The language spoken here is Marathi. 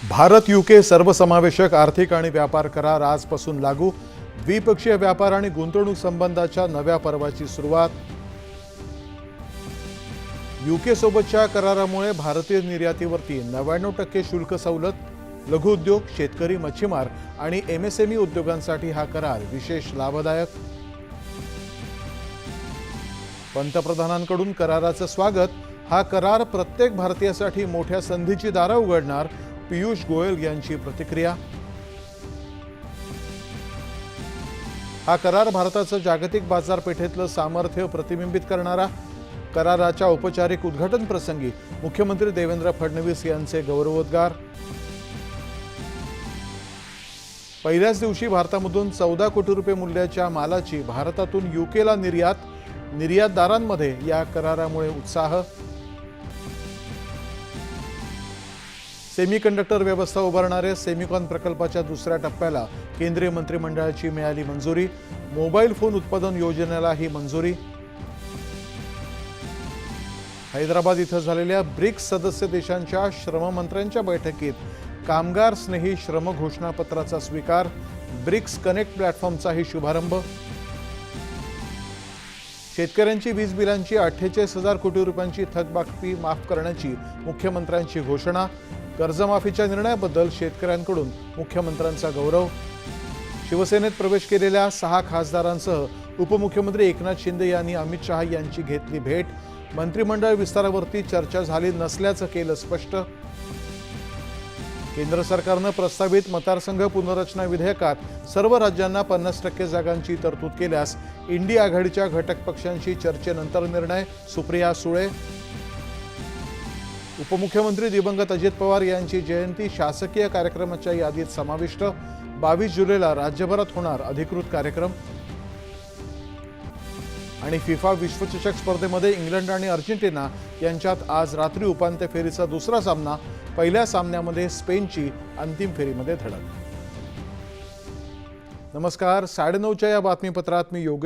भारत यूके सर्वसमावेशक आर्थिक आणि व्यापार करार आजपासून लागू। द्विपक्षीय व्यापार आणि गुंतवणूक संबंधाच्या नव्या पर्वाची सुरुवात। यूके सोबतच्या करारामुळे भारतीय निर्यातीवरती 99% शुल्क सवलत। लघु उद्योग, शेतकरी, मच्छीमार आणि एमएसएमई उद्योगांसाठी हा करार विशेष लाभदायक। पंतप्रधानांकडून कराराचं स्वागत। हा करार प्रत्येक भारतीयासाठी मोठ्या संधीची दारं उघडणार। पीयूष गोयल यांची प्रतिक्रिया। हा करार भारताचं जागतिक बाजारपेठेतलं सामर्थ्य प्रतिबिंबित करणारा। कराराच्या औपचारिक उद्घाटन प्रसंगी मुख्यमंत्री देवेंद्र फडणवीस यांचे गौरवोद्गार। पहिल्याच दिवशी भारतामधून 14 कोटी रुपये मूल्याच्या मालाची भारतातून यूकेला निर्यात। निर्यातदारांमध्ये या करारामुळे उत्साह। सेमीकंडक्टर व्यवस्था उभारणाऱ्या सेमिकॉन प्रकल्पाच्या दुसऱ्या टप्प्याला केंद्रीय मंत्रिमंडळाची मिळाली मंजुरी। मोबाईल फोन उत्पादन योजनेला ही मंजुरी। हैदराबाद इथं झालेल्या ब्रिक्स सदस्य देशांच्या श्रममंत्र्यांच्या बैठकीत कामगार स्नेही श्रम घोषणापत्राचा स्वीकार। ब्रिक्स कनेक्ट प्लॅटफॉर्मचाही शुभारंभ। शेतकऱ्यांची वीज बिलांची 48,000 कोटी रुपयांची थकबाकी माफ करण्याची मुख्यमंत्र्यांची घोषणा। कर्जमाफीच्या निर्णयाबद्दल शेतकऱ्यांकडून मुख्यमंत्र्यांचा गौरव। शिवसेनेत प्रवेश केलेल्या 6 खासदारांसह उपमुख्यमंत्री एकनाथ शिंदे यांनी अमित शहा यांची घेतली भेट। मंत्रिमंडळ विस्तारावरती चर्चा झाली नसल्याचं केलं स्पष्ट। केंद्र सरकारनं प्रस्तावित मतदारसंघ पुनर्रचना विधेयकात सर्व राज्यांना 50% जागांची तरतूद केल्यास इंडिया आघाडीच्या घटक पक्षांशी चर्चेनंतर निर्णय। सुप्रिया सुळे। उपमुख्यमंत्री दिवंगत अजित पवार यांची जयंती शासकीय कार्यक्रमाच्या यादीत समाविष्ट। 22 जुलैला राज्यभरात होणार अधिकृत कार्यक्रम। आणि फिफा विश्वचषक स्पर्धेमध्ये इंग्लंड आणि अर्जेंटिना यांच्यात आज रात्री उपांत्य फेरीचा दुसरा सामना। पहिल्या सामन्यामध्ये स्पेनची अंतिम फेरीमध्ये धडक। नमस्कार, 9:30च्या या बातमीपत्रात मी योगेश